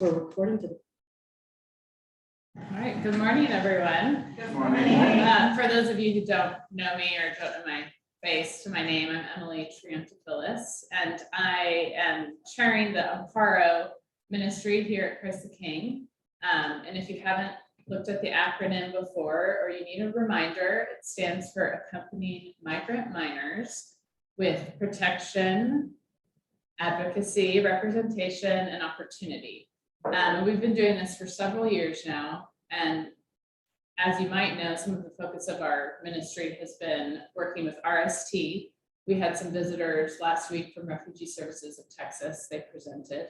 We're recording to. All right, good morning, everyone. Good morning. For those of you who don't know me or don't know my face to my name, I'm Emily Triantafillis, and I am chairing the AMMPARO ministry here at Christ the King. And if you haven't looked at the acronym before, or you need a reminder, it stands for Accompanying Migrant Minors with Protection, Advocacy, Representation, and Opportunity. We've been doing this for several years now, and as you might know, some of the focus of our ministry has been working with RST. We had some visitors last week from Refugee Services of Texas. They presented.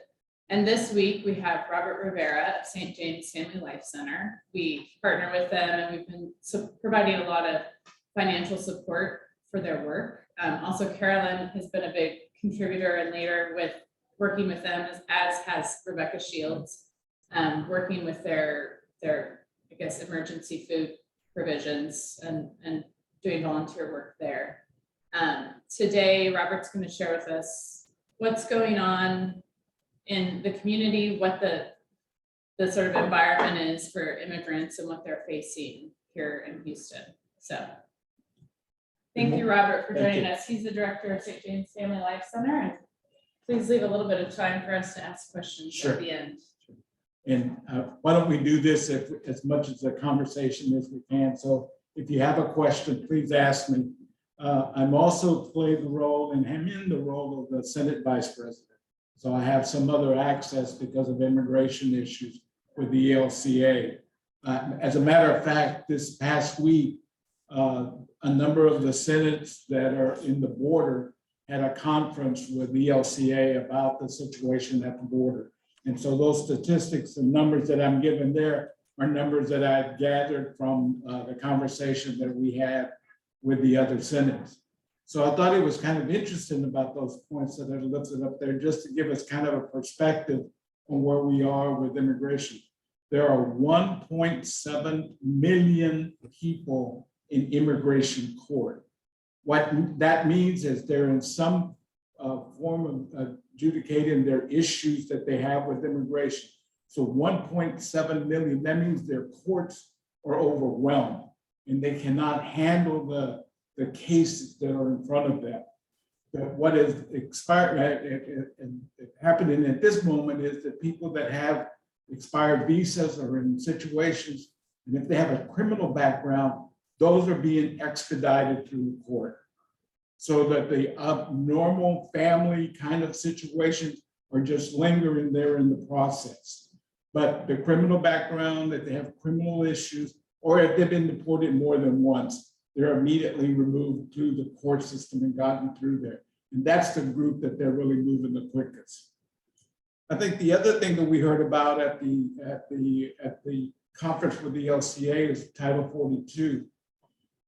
And this week we have Robert Rivera of St. James Family Life Center. We partner with them, and we've been providing a lot of financial support for their work. Also, Carolyn has been a big contributor and leader with working with them, as has Rebecca Shields, working with their I guess emergency food provisions and doing volunteer work there. Today, Robert's going to share with us what's going on in the community, what the sort of environment is for immigrants and what they're facing here in Houston. So thank you, Robert, for joining us. He's the director of St. James Family Life Center. And please leave a little bit of time for us to ask questions at the end. And why don't we do this as much as a conversation as we can. So if you have a question, please ask me. I'm also playing the role, and I'm in the role of the Senate Vice President. So I have some other access because of immigration issues with the ELCA. As a matter of fact, this past week, a number of the senates that are in the border had a conference with the ELCA about the situation at the border. And so those statistics and numbers that I'm given there are numbers that I've gathered from the conversation that we had with the other senators. So I thought it was kind of interesting about those points that I lifted up there, just to give us kind of a perspective on where we are with immigration. There are 1.7 million people in immigration court. What that means is they're in some form of adjudicating their issues that they have with immigration. So 1.7 million, that means their courts are overwhelmed and they cannot handle the cases that are in front of them. What is expired and happening at this moment is that people that have expired visas are in situations, and if they have a criminal background, those are being expedited through the court. So that the normal family kind of situations are just lingering there in the process. But the criminal background, that they have criminal issues, or if they've been deported more than once, they're immediately removed through the court system and gotten through there. And that's the group that they're really moving the quickest. I think the other thing that we heard about at the conference with the LCA is Title 42.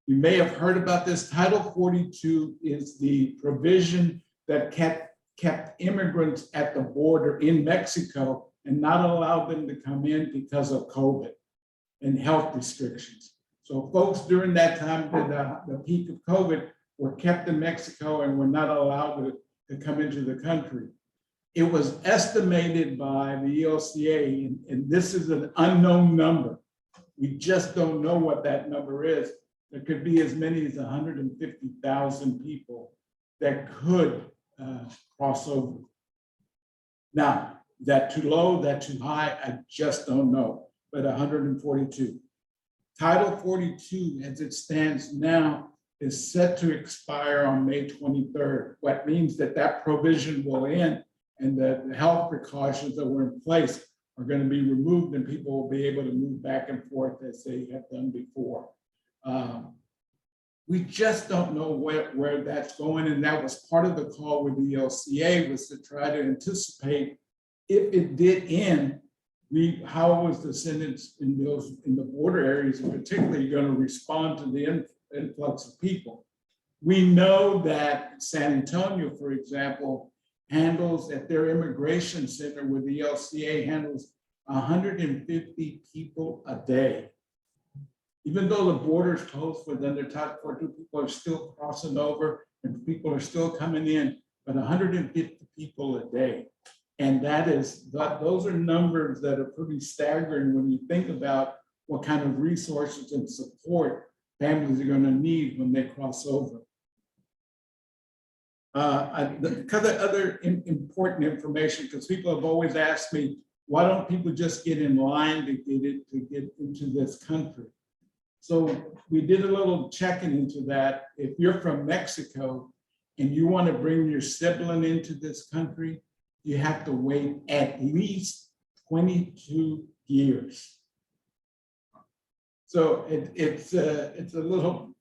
You may have heard about this. Title 42 is the provision that kept immigrants at the border in Mexico and not allowed them to come in because of COVID and health restrictions. So folks during that time, the peak of COVID, were kept in Mexico and were not allowed to come into the country. It was estimated by the ELCA, and this is an unknown number. We just don't know what that number is. There could be as many as 150,000 people that could cross over. Now, is that too low, that too high? I just don't know, but 142. Title 42, as it stands now, is set to expire on May 23rd. What means that provision will end, and the health precautions that were in place are going to be removed, and people will be able to move back and forth as they have done before. We just don't know where that's going, and that was part of the call with the LCA, was to try to anticipate if it did end, how was the sentence in the border areas in particular going to respond to the influx of people. We know that San Antonio, for example, handles at their immigration center with the LCA handles 150 people a day. Even though the border is closed for them, they're Title 42, people are still crossing over and people are still coming in, but 150 people a day. And those are numbers that are pretty staggering when you think about what kind of resources and support families are going to need when they cross over. Other important information, because people have always asked me, why don't people just get in line to get into this country? So we did a little checking into that. If you're from Mexico and you want to bring your sibling into this country, you have to wait at least 22 years. So it's a little,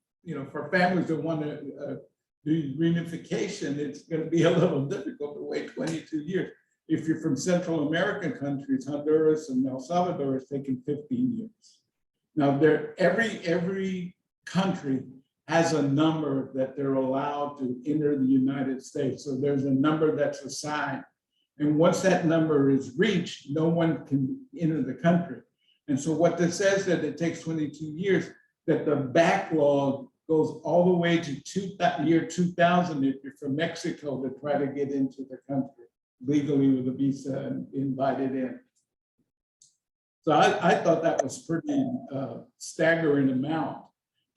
for families that want to do reunification, it's going to be a little difficult to wait 22 years. If you're from Central American countries, Honduras and El Salvador, it's taking 15 years. Now, every country has a number that they're allowed to enter the United States. So there's a number that's assigned. And once that number is reached, no one can enter the country. And so what this says that it takes 22 years, that the backlog goes all the way to year 2000 if you're from Mexico to try to get into the country legally with a visa and invited in. So I thought that was pretty staggering amount.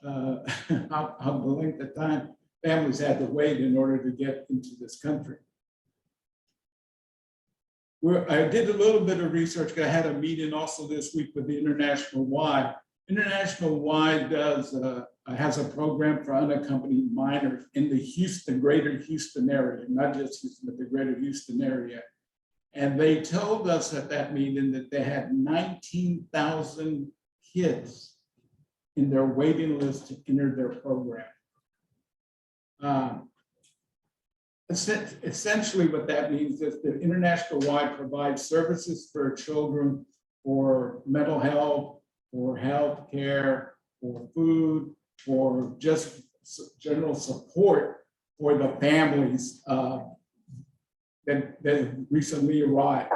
How the length of time families had to wait in order to get into this country. I did a little bit of research. I had a meeting also this week with the International Y. International Y has a program for unaccompanied minors in the greater Houston area, not just Houston, but the greater Houston area. And they told us at that meeting that they had 19,000 kids in their waiting list to enter their program. Essentially what that means is that International Y provides services for children for mental health, for health care, for food, for just general support for the families that recently arrived.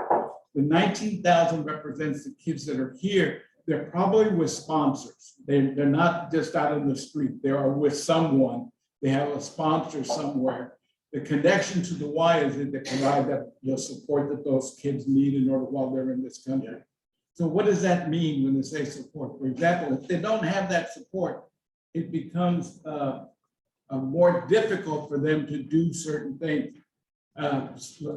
The 19,000 represents the kids that are here. They're probably with sponsors. They're not just out in the street. They are with someone. They have a sponsor somewhere. The connection to the Y is that they provide the support that those kids need in order while they're in this country. So what does that mean when they say support? For example, if they don't have that support, it becomes more difficult for them to do certain things.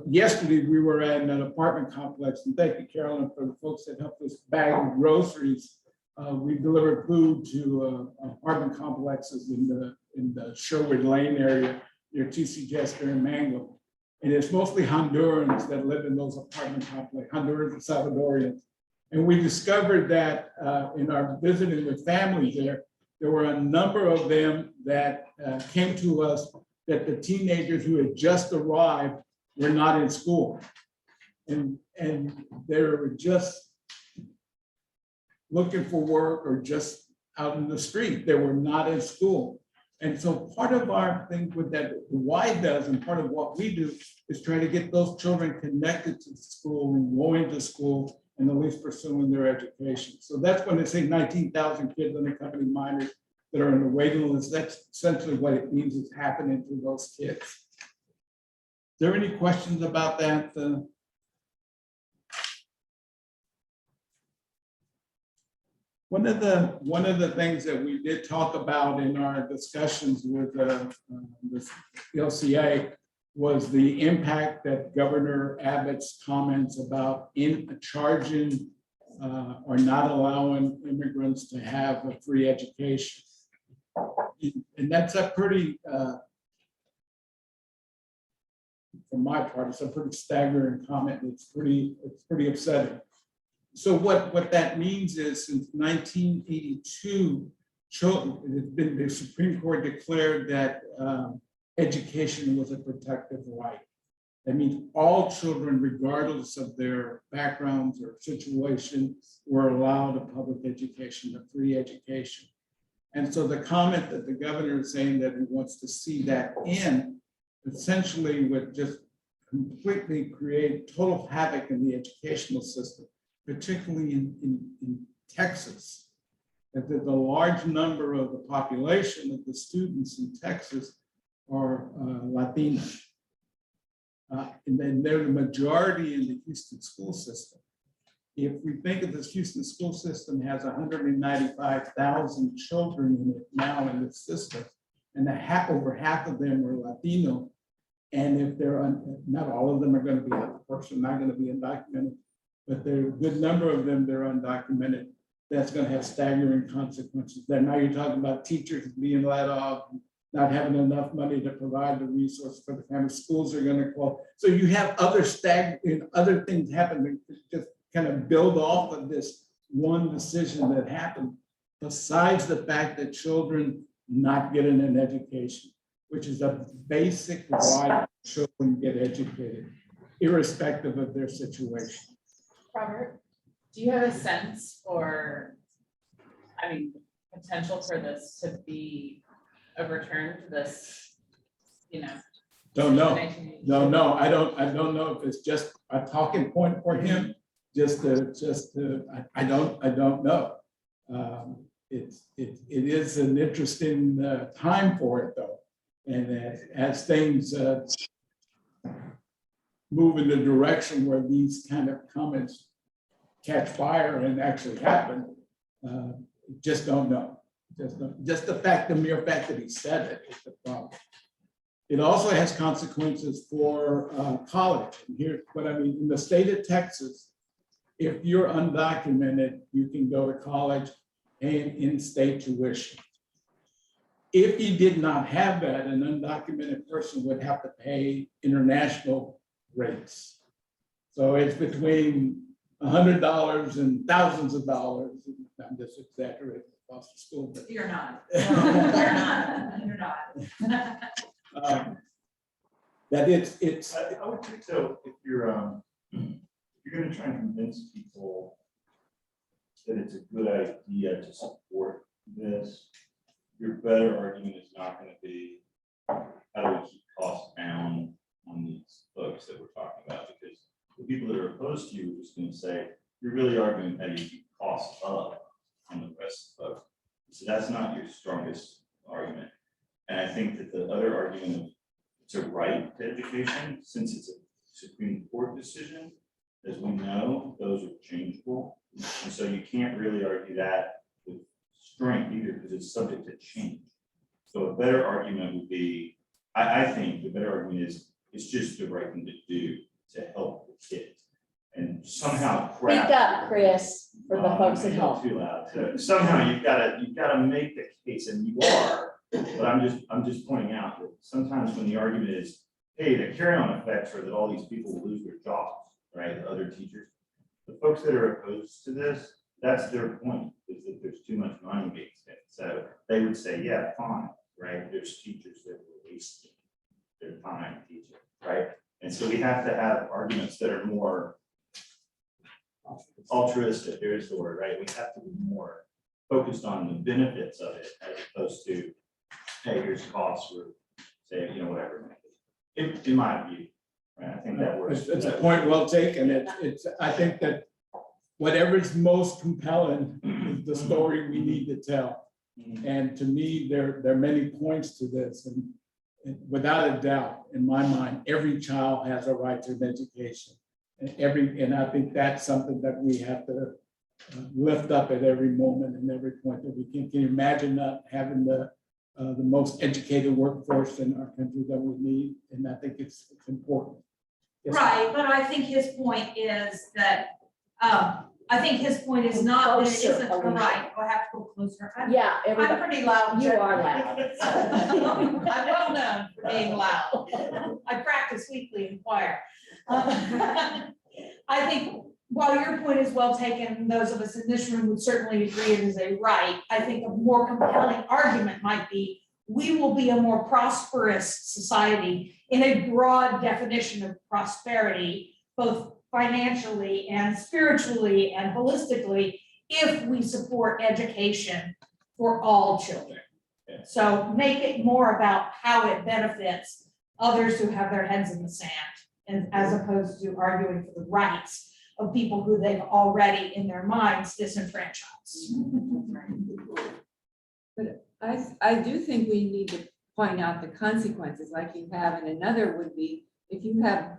Yesterday, we were at an apartment complex, and thank you, Carolyn, for the folks that helped us bag groceries. We delivered food to apartment complexes in the Sherwood Lane area near TC Jester and Mango. And it's mostly Hondurans that live in those apartment complexes, Hondurans and Salvadorians. And we discovered that in our visiting with families there were a number of them that came to us that the teenagers who had just arrived were not in school. And they were just looking for work or just out in the street. They were not in school. And so part of our thing with that, Y does, and part of what we do is try to get those children connected to school and going to school and at least pursuing their education. So that's when they say 19,000 kids unaccompanied minors that are in the waiting list. That's essentially what it means is happening to those kids. Is there any questions about that? One of the things that we did talk about in our discussions with the LCA was the impact that Governor Abbott's comments about charging or not allowing immigrants to have a free education. And that's a pretty, from my part, it's a pretty staggering comment. It's pretty upsetting. So what that means is since 1982, the Supreme Court declared that education was a protected right. That means all children, regardless of their backgrounds or situation, were allowed a public education, a free education. And so the comment that the governor is saying that he wants to see that in, essentially would just completely create total havoc in the educational system, particularly in Texas. That there's a large number of the population of the students in Texas are Latina. And then they're the majority in the Houston school system. If we think of this Houston school system has 195,000 children in it now in the system, and over half of them are Latino. And if not all of them are going to be not going to be undocumented, but there are a good number of them that are undocumented. That's going to have staggering consequences. Then now you're talking about teachers being let off, not having enough money to provide the resources for the family. Schools are going to close. So you have other things happening to just kind of build off of this one decision that happened, besides the fact that children not getting an education, which is a basic why children get educated, irrespective of their situation. Robert, do you have a sense for, I mean, potential for this to be overturned, this, Don't know. No, I don't know if it's just a talking point for him. I don't know. It is an interesting time for it though. And as things move in the direction where these kind of comments catch fire and actually happen, just don't know. Just the mere fact that he said it is the problem. It also has consequences for college. And here's what I mean. In the state of Texas, if you're undocumented, you can go to college and in-state tuition. If you did not have that, an undocumented person would have to pay international rates. So it's between $100 and thousands of dollars. I'm just exaggerating the cost of school. But You're not. No, you're not. That it's. I would think so. If you're going to try and convince people that it's a good idea to support this, your better argument is not going to be how do we keep costs down on these folks that we're talking about, because the people that are opposed to you are just going to say you're really arguing how do you keep costs up on the rest of folks. So that's not your strongest argument. And I think that the other argument of it's a right to education, since it's a Supreme Court decision, as we know, those are changeable. And so you can't really argue that with strength either, because it's subject to change. So a better argument would be, I think the better argument is it's just the right thing to do to help the kids. And somehow Speak up, Chris, for the folks at home. Too loud. So somehow you've got to make the case, and you are. But I'm just pointing out that sometimes when the argument is, hey, the carry-on effects are that all these people will lose their jobs, right? The other teachers, the folks that are opposed to this, that's their point, is that there's too much money being spent. So they would say, yeah, fine, right? There's teachers that are wasting their time teaching, right? And so we have to have arguments that are more altruistic, there's the word, right? We have to be more focused on the benefits of it as opposed to, hey, here's costs for, say, whatever. In my view, right? I think that works. It's a point well taken. I think that whatever's most compelling is the story we need to tell. And to me, there are many points to this. And without a doubt, in my mind, every child has a right to an education. And I think that's something that we have to lift up at every moment and every point that we can. Can you imagine not having the most educated workforce in our country that we need? And I think it's important. Yes. Right, but I think his point is that, not that it isn't a right. Do I have to go closer? Yeah, I'm pretty loud. You are loud. I'm well known for being loud. I practice weekly in choir. I think while your point is well taken, those of us in this room would certainly agree it is a right. I think a more compelling argument might be, we will be a more prosperous society in a broad definition of prosperity, both financially and spiritually and holistically, if we support education for all children. Yeah. So make it more about how it benefits others who have their heads in the sand, and as opposed to arguing for the rights of people who they've already in their minds disenfranchised. But I do think we need to point out the consequences like you have, and another would be if you have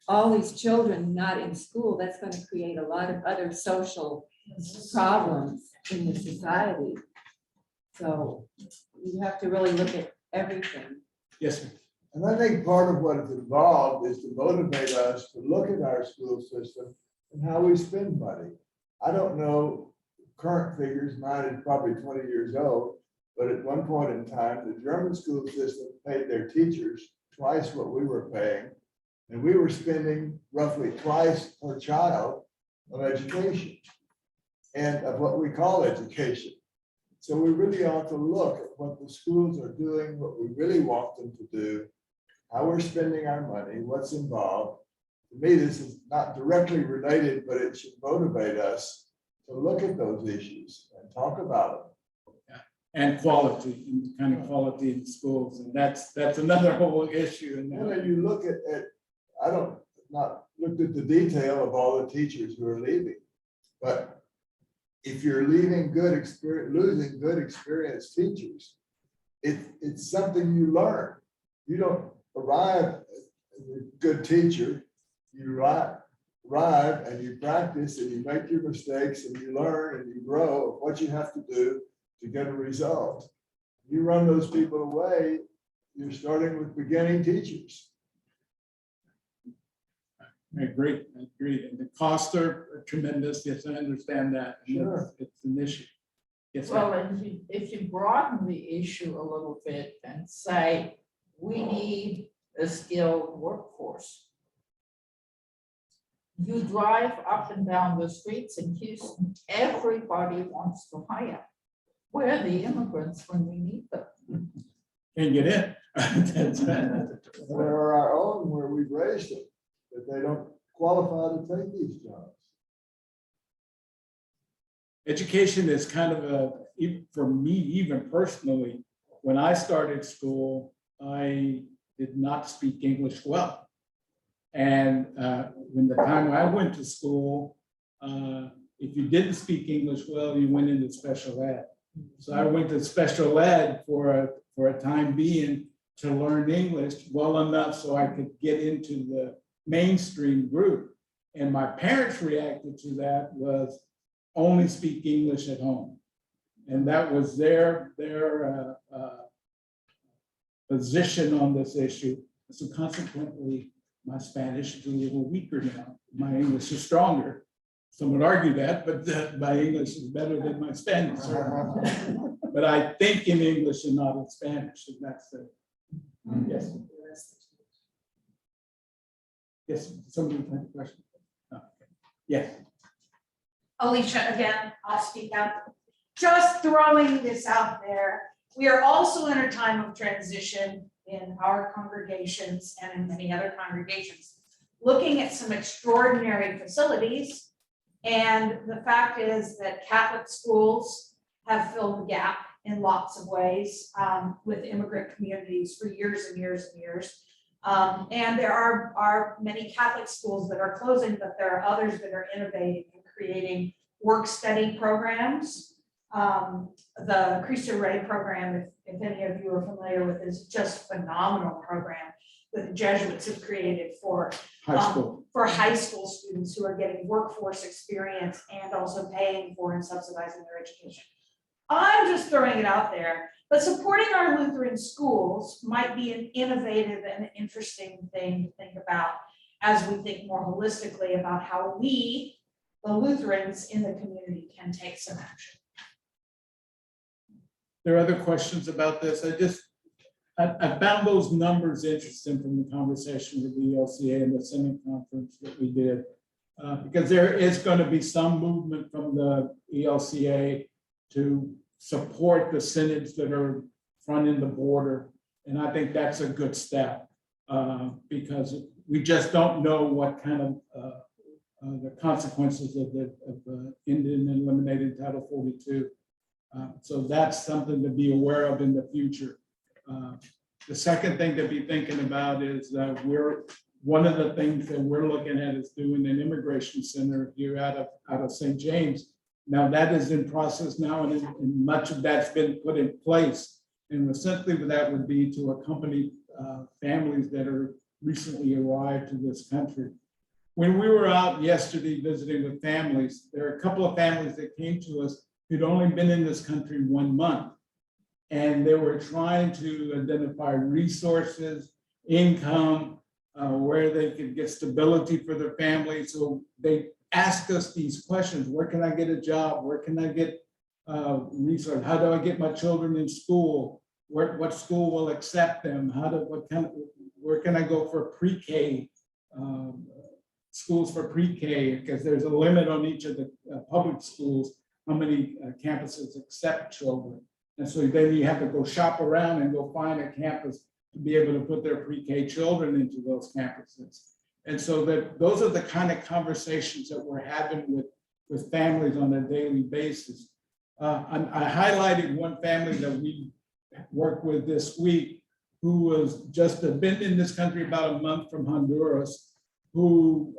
all these children not in school, that's going to create a lot of other social problems in the society. So you have to really look at everything. Yes, sir. And I think part of what is involved is to motivate us to look at our school system and how we spend money. I don't know current figures, mine is probably 20 years old, but at one point in time, the German school system paid their teachers twice what we were paying. And we were spending roughly twice per child on education and of what we call education. So we really ought to look at what the schools are doing, what we really want them to do, how we're spending our money, what's involved. To me, this is not directly related, but it should motivate us to look at those issues and talk about them. And quality, and kind of quality in schools, and that's another whole issue. And And then you look at, I don't, not looked at the detail of all the teachers who are leaving, but if you're leaving good experience, losing good experienced teachers, it's something you learn. You don't arrive as a good teacher, you arrive and you practice and you make your mistakes and you learn and you grow of what you have to do to get a result. You run those people away, you're starting with beginning teachers. I agree, and the costs are tremendous, yes, I understand that. And Sure. It's an issue. Yes, Well, ma'am. and if you broaden the issue a little bit and say, we need a skilled workforce. You drive up and down the streets in Houston, everybody wants to hire. Where are the immigrants when we need them? Can't get in. That's right. There are our own where we've raised them, that they don't qualify to take these jobs. Education is kind of for me, even personally, when I started school, I did not speak English well. And when the time I went to school, if you didn't speak English well, you went into special ed. So I went to special ed for a time being to learn English well enough so I could get into the mainstream group. And my parents reacted to that was only speak English at home. And that was their position on this issue. So consequently, my Spanish is a little weaker now. My English is stronger. Some would argue that, but my English is better than my Spanish. But I think in English and not in Spanish, and that's the, yes. Yes, somebody had a question? No, okay. Yes. Alicia, again, I'll speak up. Just throwing this out there, we are also in a time of transition in our congregations and in many other congregations, looking at some extraordinary facilities. And the fact is that Catholic schools have filled the gap in lots of ways with immigrant communities for years and years and years. And there are many Catholic schools that are closing, but there are others that are innovating and creating work study programs. The Cristo Rey program, if any of you are familiar with, is just a phenomenal program that the Jesuits have created for High school. for high school students who are getting workforce experience and also paying for and subsidizing their education. I'm just throwing it out there, but supporting our Lutheran schools might be an innovative and interesting thing to think about as we think more holistically about how we, the Lutherans in the community, can take some action. There are other questions about this. I found those numbers interesting from the conversation with the ELCA and the Senate conference that we did. Because there is going to be some movement from the ELCA to support the synods that are fronting the border. And I think that's a good step because we just don't know what kind of the consequences of the Indian and eliminating Title 42. So that's something to be aware of in the future. The second thing to be thinking about is one of the things that we're looking at is doing an immigration center here out of St. James. Now that is in process now, and much of that's been put in place. And essentially that would be to accompany families that are recently arrived to this country. When we were out yesterday visiting with families, there are a couple of families that came to us who'd only been in this country 1 month. And they were trying to identify resources, income, where they could get stability for their family. So they asked us these questions: where can I get a job? Where can I get resources? How do I get my children in school? What school will accept them? Where can I go for pre-K? Schools for pre-K, because there's a limit on each of the public schools, how many campuses accept children. And so then you have to go shop around and go find a campus to be able to put their pre-K children into those campuses. And so those are the kind of conversations that we're having with families on a daily basis. I highlighted one family that we worked with this week, who was just been in this country about a month from Honduras, who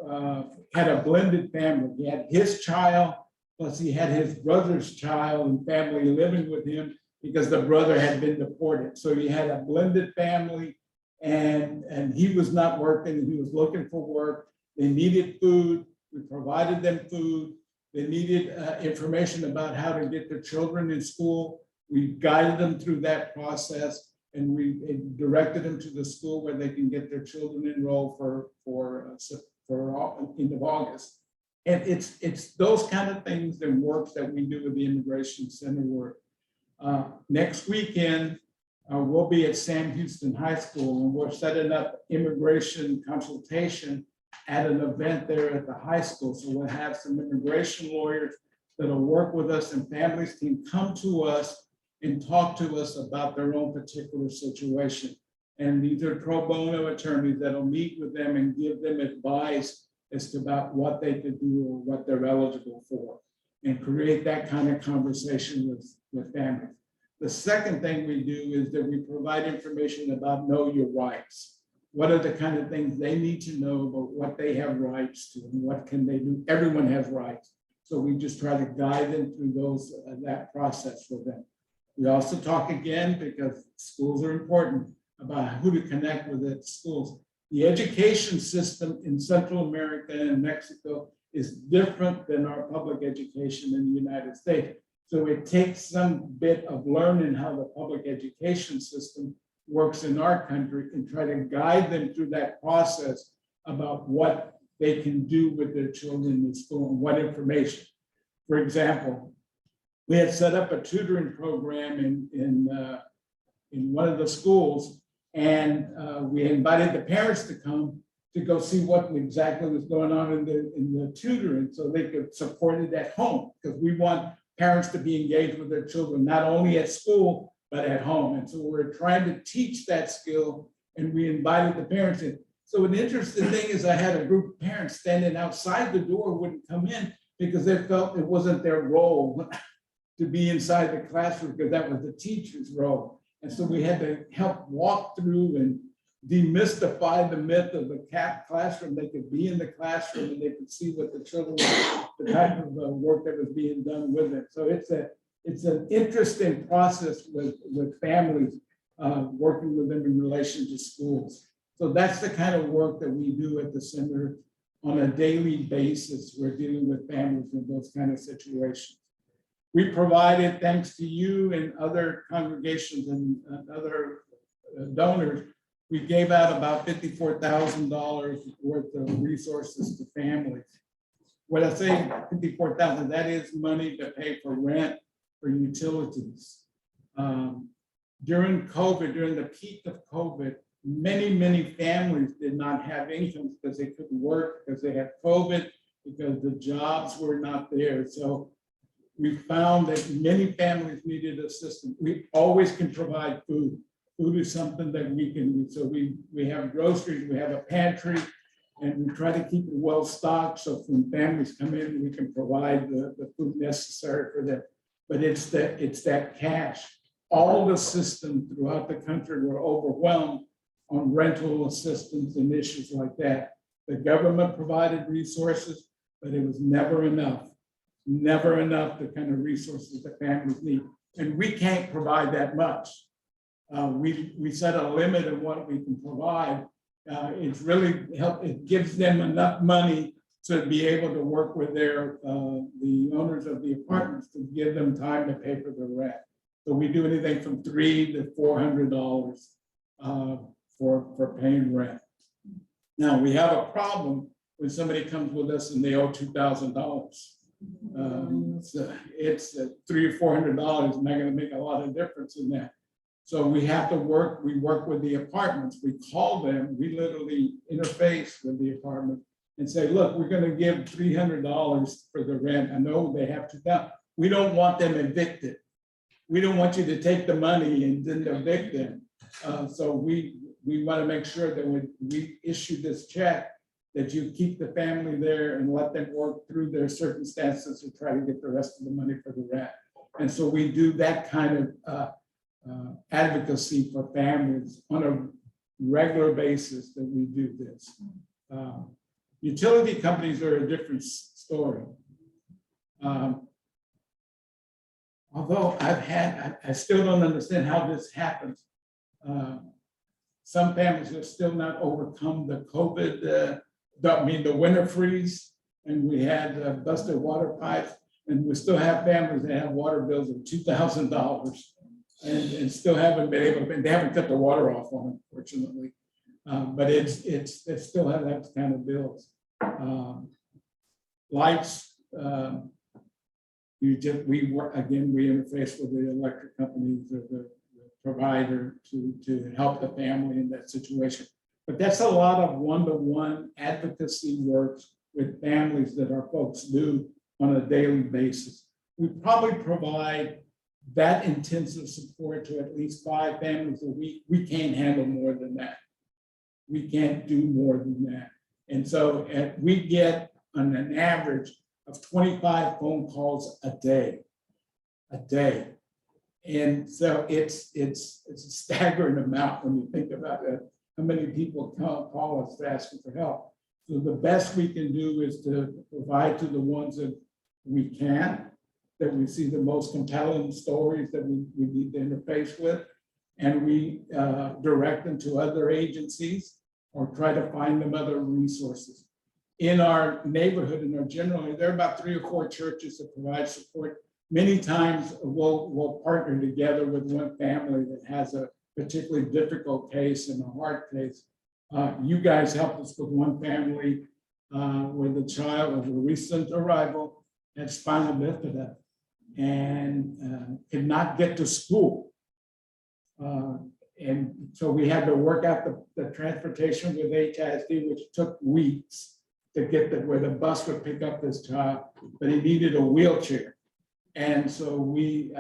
had a blended family. He had his child, plus he had his brother's child and family living with him because the brother had been deported. So he had a blended family, and he was not working. He was looking for work. They needed food. We provided them food. They needed information about how to get their children in school. We guided them through that process, and we directed them to the school where they can get their children enrolled for end of August. And it's those kind of things and works that we do with the Immigration Center work. Next weekend, we'll be at Sam Houston High School, and we're setting up immigration consultation at an event there at the high school. So we'll have some immigration lawyers that'll work with us, and families can come to us and talk to us about their own particular situation. And these are pro bono attorneys that'll meet with them and give them advice as to about what they could do or what they're eligible for, and create that kind of conversation with families. The second thing we do is that we provide information about know your rights. What are the kind of things they need to know about what they have rights to and what can they do? Everyone has rights. So we just try to guide them through that process for them. We also talk again, because schools are important, about who to connect with at schools. The education system in Central America and Mexico is different than our public education in the United States. So it takes some bit of learning how the public education system works in our country and try to guide them through that process about what they can do with their children in school and what information. For example, we had set up a tutoring program in one of the schools, and we invited the parents to come to go see what exactly was going on in the tutoring, so they could support it at home, because we want parents to be engaged with their children, not only at school, but at home. And so we're trying to teach that skill, and we invited the parents in. So an interesting thing is I had a group of parents standing outside the door, wouldn't come in because they felt it wasn't their role to be inside the classroom, because that was the teacher's role. And so we had to help walk through and demystify the myth of the classroom. They could be in the classroom and they could see what the children, the type of work that was being done with it. So it's an interesting process with families, working with them in relation to schools. So that's the kind of work that we do at the center on a daily basis. We're dealing with families in those kind of situations. We provided, thanks to you and other congregations and other donors, we gave out about $54,000 worth of resources to families. When I say $54,000, that is money to pay for rent, for utilities. During COVID, during the peak of COVID, many families did not have income because they couldn't work, because they had COVID, because the jobs were not there. So we found that many families needed assistance. We always can provide food. Food is something that we can, so we have groceries, we have a pantry, and we try to keep it well stocked, so when families come in, we can provide the food necessary for them. But it's that cash. All the systems throughout the country were overwhelmed on rental assistance and issues like that. The government provided resources, but it was never enough the kind of resources that families need. And we can't provide that much. We set a limit of what we can provide, It's really it gives them enough money to be able to work with the owners of the apartments to give them time to pay for the rent. So we do anything from $300 to $400 for paying rent. Now, we have a problem when somebody comes with us and they owe $2,000. So it's $300 or $400, not gonna make a lot of difference in that. So we have to work with the apartments, we call them, we literally interface with the apartment and say, look, we're gonna give $300 for the rent. I know they have to, we don't want them evicted. We don't want you to take the money and then evict them. So we want to make sure that when we issue this check, that you keep the family there and let them work through their circumstances to try to get the rest of the money for the rent. And so we do that kind of advocacy for families on a regular basis that we do this. Utility companies are a different story. Although I still don't understand how this happens. Some families have still not overcome the COVID, the winter freeze, and we had busted water pipes, and we still have families that have water bills of $2,000 and still haven't been able to, they haven't cut the water off on it, fortunately. But it still have that kind of bills. Lights, we interface with the electric companies or the provider to help the family in that situation. But that's a lot of one-to-one advocacy work with families that our folks do on a daily basis. We probably provide that intensive support to at least 5 families a week. We can't handle more than that. We can't do more than that. And so we get on an average of 25 phone calls a day. And so it's a staggering amount when you think about it, how many people call us asking for help. So the best we can do is to provide to the ones that we can, that we see the most compelling stories that we need to interface with, and we direct them to other agencies or try to find them other resources. In our neighborhood, in our general area, there are about 3 or 4 churches that provide support. Many times we'll partner together with one family that has a particularly difficult case and a hard case. You guys helped us with one family where the child was a recent arrival, had spinal bifida, and could not get to school. And so we had to work out the transportation with HISD, which took weeks to get where the bus would pick up this child, but he needed a wheelchair. And so you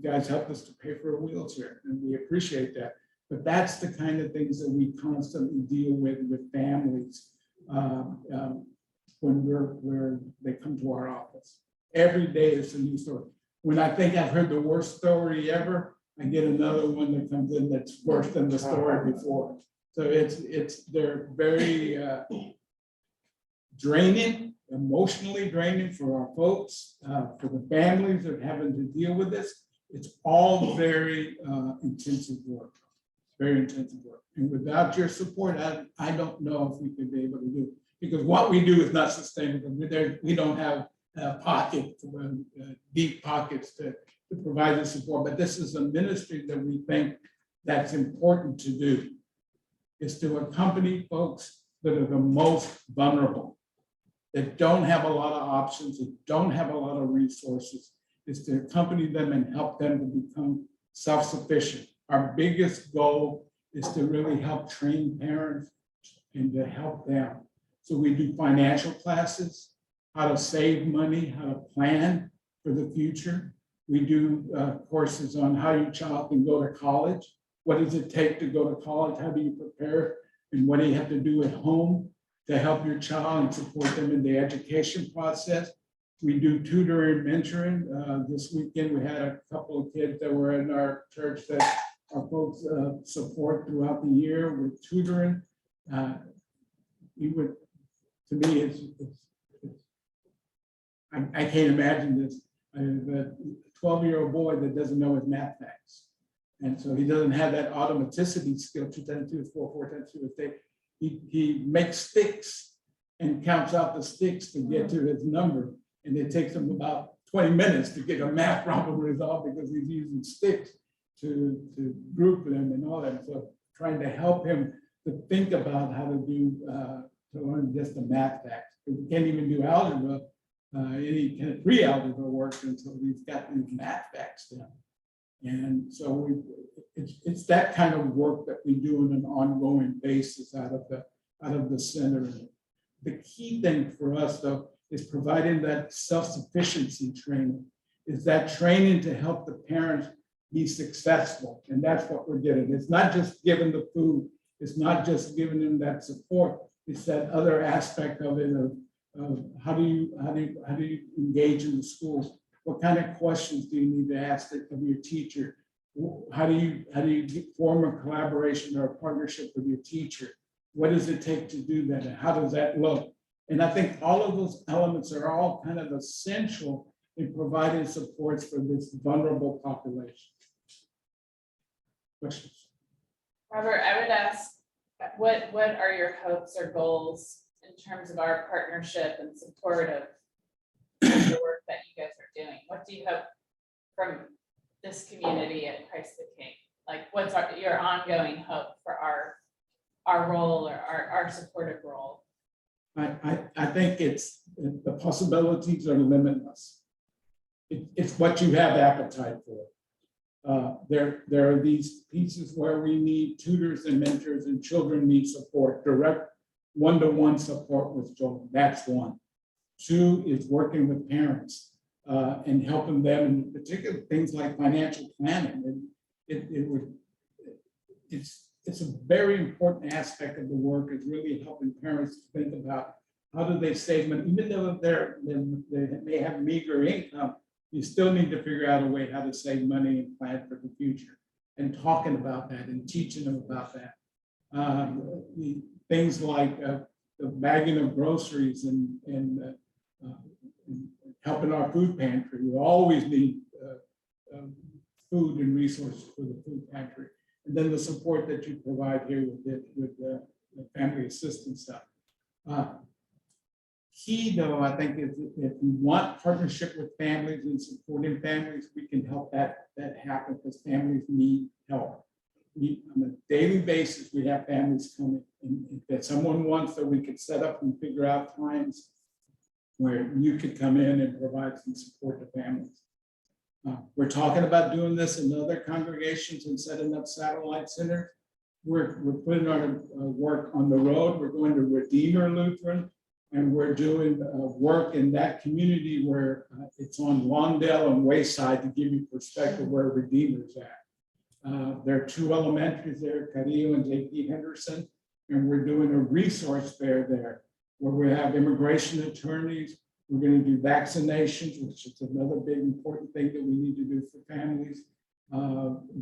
guys helped us to pay for a wheelchair, and we appreciate that. But that's the kind of things that we constantly deal with families when they come to our office. Every day it's a new story. When I think I've heard the worst story ever, I get another one that comes in that's worse than the story before. So they're very draining, emotionally draining for our folks, for the families that are having to deal with this. It's all very intensive work, very intensive work. And without your support, I don't know if we could be able to do it, because what we do is not sustainable. We don't have deep pockets to provide the support, but this is a ministry that we think that's important to do, is to accompany folks that are the most vulnerable, that don't have a lot of options, that don't have a lot of resources, is to accompany them and help them to become self-sufficient. Our biggest goal is to really help train parents and to help them. So we do financial classes, how to save money, how to plan for the future. We do courses on how your child can go to college. What does it take to go to college? How do you prepare? And what do you have to do at home to help your child and support them in the education process? We do tutoring and mentoring. This weekend, we had a couple of kids that were in our church that our folks support throughout the year with tutoring. To me, I can't imagine this. I have a 12-year-old boy that doesn't know his math facts. And so he doesn't have that automaticity skill, 2 times 2 is 4, 4 times 2 is 8. He makes sticks and counts out the sticks to get to his number. And it takes him about 20 minutes to get a math problem resolved because he's using sticks to group them and all that. So trying to help him to think about how to do, to learn just the math facts. He can't even do algebra, any kind of pre-algebra work until he's got these math facts down. And so it's that kind of work that we do on an ongoing basis out of the center. The key thing for us though is providing that self-sufficiency training, is that training to help the parents be successful. And that's what we're getting. It's not just giving the food, it's not just giving them that support, it's that other aspect of it of how do you engage in the schools? What kind of questions do you need to ask of your teacher? How do you form a collaboration or a partnership with your teacher? What does it take to do that? And how does that look? And I think all of those elements are all kind of essential in providing supports for this vulnerable population. Questions? Robert, I would ask, what are your hopes or goals in terms of our partnership and support of the work that you guys are doing? What do you hope from this community at Christ the King? Like, what's your ongoing hope for our role or our supportive role? I think it's the possibilities are limitless. It's what you have appetite for. There are these pieces where we need tutors and mentors and children need support, direct one-to-one support with children. That's one. 2 is working with parents and helping them, in particular things like financial planning. It's a very important aspect of the work, is really helping parents think about how do they save money, even though they may have meager income. You still need to figure out a way how to save money and plan for the future, and talking about that and teaching them about that. Things like the bagging of groceries and helping our food pantry. We always need food and resources for the food pantry. And then the support that you provide here with the family assistance stuff. Key though, I think, is if we want partnership with families and supporting families, we can help that happen because families need help. On a daily basis, we have families coming, and if someone wants that, we could set up and figure out times where you could come in and provide some support to families. We're talking about doing this in other congregations and setting up satellite centers. We're putting our work on the road. We're going to Redeemer Lutheran, and we're doing work in that community where it's on Lawndale and Wayside, to give you perspective where Redeemer's at. There are 2 elementaries there, Carrillo and J.P. Henderson, and we're doing a resource fair there where we have immigration attorneys. We're going to do vaccinations, which is another big important thing that we need to do for families.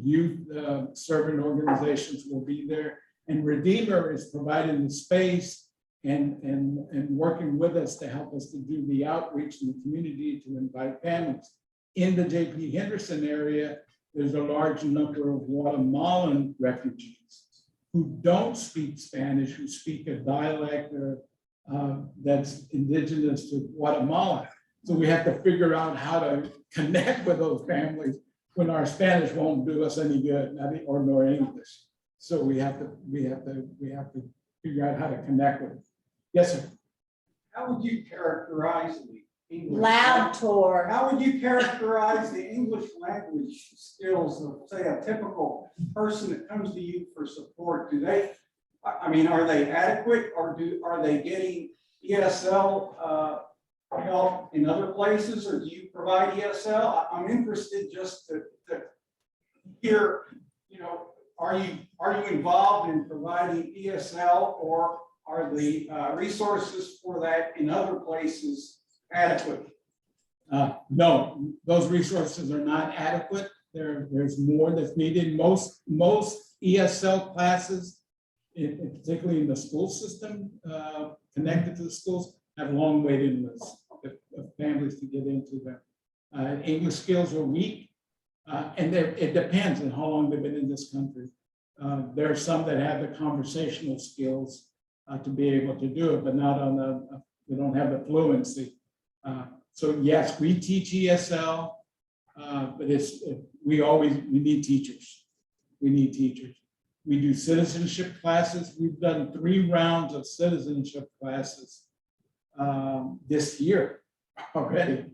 Youth serving organizations will be there, and Redeemer is providing the space and working with us to help us to do the outreach in the community to invite families. In the J.P. Henderson area, there's a large number of Guatemalan refugees who don't speak Spanish, who speak a dialect that's indigenous to Guatemala. So we have to figure out how to connect with those families when our Spanish won't do us any good, nor English. So we have to figure out how to connect with them. Yes, sir. How would you characterize the English? Loud tour. How would you characterize the English language skills of, say, a typical person that comes to you for support? Do they, I mean, are they adequate, or are they getting ESL help in other places, or do you provide ESL? I'm interested just to hear, are you involved in providing ESL, or are the resources for that in other places adequate? No, those resources are not adequate. There's more that's needed. Most ESL classes, particularly in the school system, connected to the schools, have long waiting lists of families to get into them. English skills are weak. And it depends on how long they've been in this country. There are some that have the conversational skills to be able to do it, but not on they don't have the fluency. So yes, we teach ESL, but we need teachers. We need teachers. We do citizenship classes. We've done 3 rounds of citizenship classes this year already.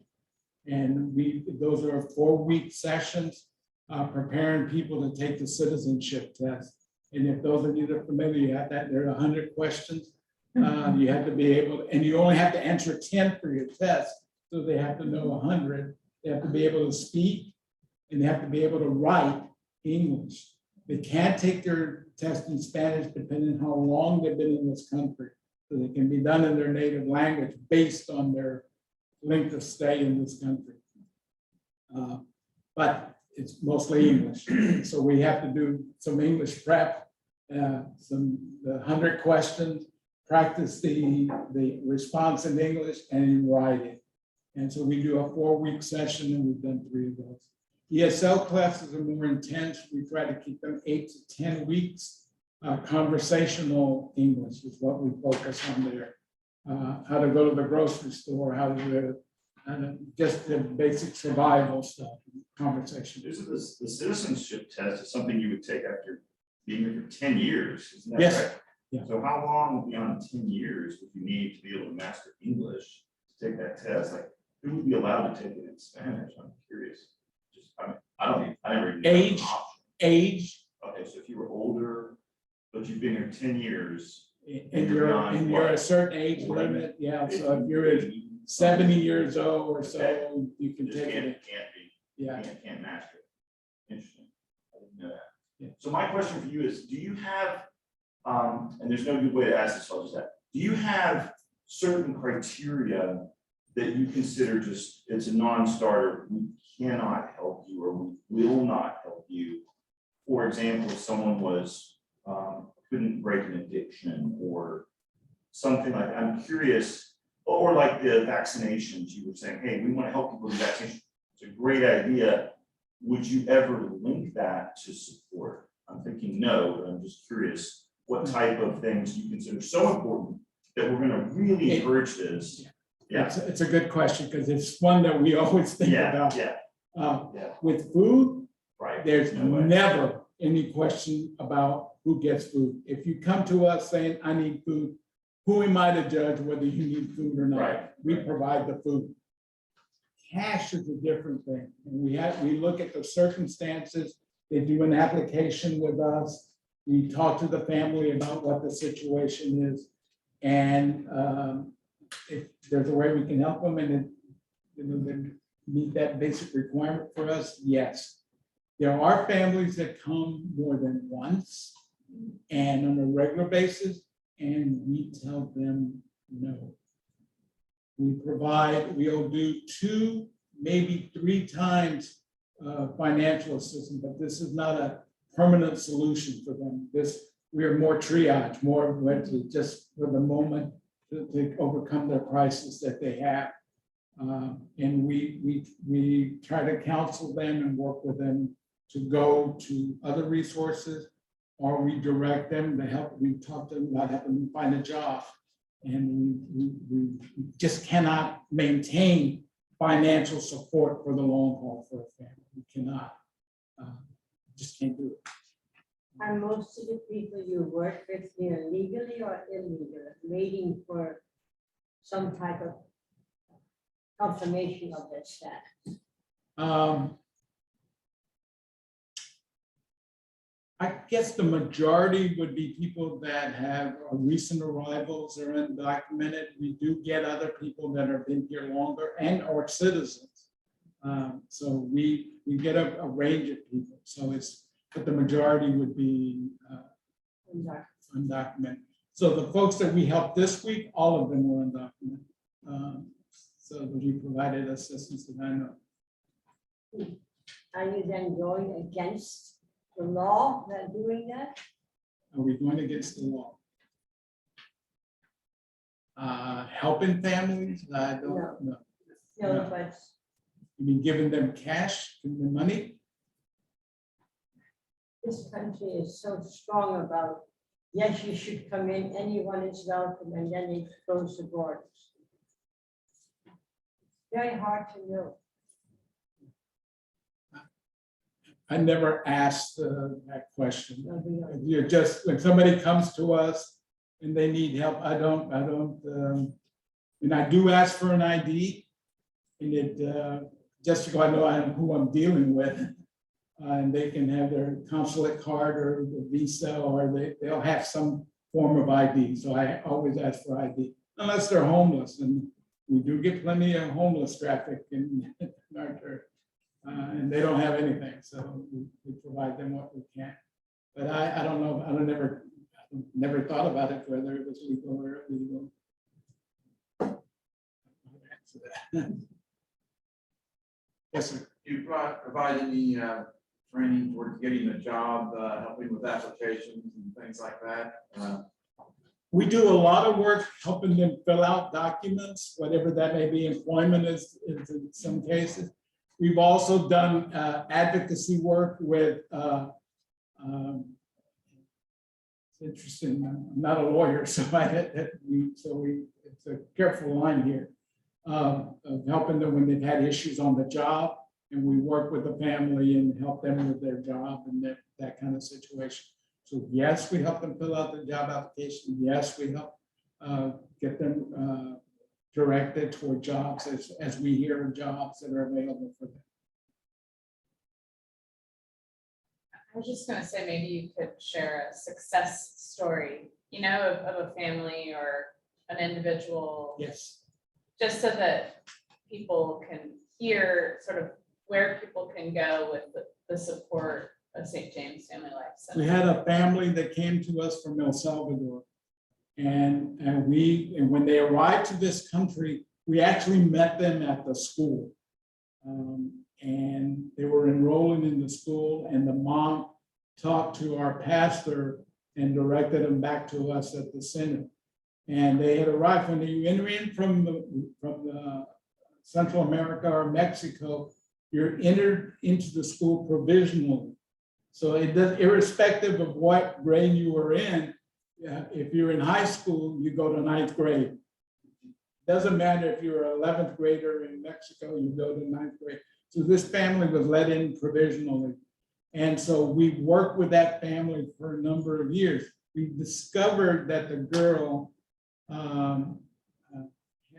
And those are 4-week sessions preparing people to take the citizenship test. And if those of you that are familiar, you have that, there are 100 questions. You have to be able, and you only have to answer 10 for your test. So they have to know 100. They have to be able to speak and they have to be able to write English. They can't take their test in Spanish depending on how long they've been in this country. So they can be done in their native language based on their length of stay in this country. But it's mostly English. So we have to do some English prep, the 100 questions, practice the response in English and in writing. And so we do a 4-week session and we've done 3 of those. ESL classes are more intense. We try to keep them 8 to 10 weeks. Conversational English is what we focus on there. How to go to the grocery store, how to do it, and just the basic survival stuff, conversation. The citizenship test is something you would take after being here for 10 years, isn't that Yes. right? Yeah. So how long beyond 10 years would you need to be able to master English to take that test? Like, who would be allowed to take it in Spanish? I'm curious. Just, I never even. Age. Age. Okay, so if you were older, but you've been here 10 years. And you're a certain age limit, yeah, so if you're at 70 years old or so, you can take it. Yeah. Can't master it. Interesting. I didn't know that. Yeah. So my question for you is, do you have, and there's no good way to ask this, so I'll just ask, do you have certain criteria that you consider just, it's a non-starter, we cannot help you or we will not help you? For example, if someone was, couldn't break an addiction or something like, I'm curious, or like the vaccinations, you were saying, hey, we want to help people with vaccination. It's a great idea. Would you ever link that to support? I'm thinking no, but I'm just curious what type of things you consider so important that we're going to really encourage this. Yeah, It's a good question because it's one that we always think about. With food, right. there's No way. never any question about who gets food. If you come to us saying, I need food, who am I to judge whether you need food or not? Right. We provide the food. Cash is a different thing. And we look at the circumstances. They do an application with us. We talk to the family about what the situation is. And if there's a way we can help them and they meet that basic requirement for us, yes. There are families that come more than once and on a regular basis, and we tell them no. We'll do 2, maybe 3 times financial assistance, but this is not a permanent solution for them. We are more triage, more just for the moment to overcome the crisis that they have. And we try to counsel them and work with them to go to other resources, or we direct them to help. We talk to them about helping them find a job. And we just cannot maintain financial support for the long haul for a family. We cannot, just can't do it. Are most of the people you work with here legally or illegally, waiting for some type of confirmation of their status? I guess the majority would be people that have recent arrivals or undocumented. We do get other people that have been here longer and are citizens. So we get a range of people. So but the majority would be undocumented. So the folks that we helped this week, all of them were undocumented. So we provided assistance that I know. Are you then going against the law that doing that? Are we going against the law? Helping families? I don't know. No, but You mean giving them cash, giving them money? this country is so strong about, yes, you should come in, anyone is welcome, and then it goes to borders. Very hard to know. I never asked that question. Nobody knows. You're just, when somebody comes to us and they need help, and I do ask for an ID. And it, just so I know who I'm dealing with. And they can have their consulate card or the visa, or they'll have some form of ID. So I always ask for ID, unless they're homeless. And we do get plenty of homeless traffic in our church. And they don't have anything, so we provide them what we can. But I don't know, I never thought about it, whether it was legal or illegal. Yes, sir. Do you provide any training towards getting a job, helping with applications and things like that? We do a lot of work helping them fill out documents, whatever that may be. Employment is in some cases. We've also done advocacy work with, it's interesting, I'm not a lawyer, so it's a careful line here, of helping them when they've had issues on the job, and we work with the family and help them with their job and that kind of situation. So yes, we help them fill out the job application. Yes, we help get them directed toward jobs as we hear of jobs that are available for them. I was just gonna say, maybe you could share a success story, you know, of a family or an individual. Yes. Just so that people can hear sort of where people can go with the support of St. James Family Life Center. We had a family that came to us from El Salvador. And when they arrived to this country, we actually met them at the school. And they were enrolling in the school, and the mom talked to our pastor and directed them back to us at the center. And they had arrived, when you enter in from the Central America or Mexico, you're entered into the school provisionally. So it does, irrespective of what grade you were in, if you're in high school, you go to 9th grade. Doesn't matter if you're an 11th grader in Mexico, you go to 9th grade. So this family was let in provisionally. And so we worked with that family for a number of years. We discovered that the girl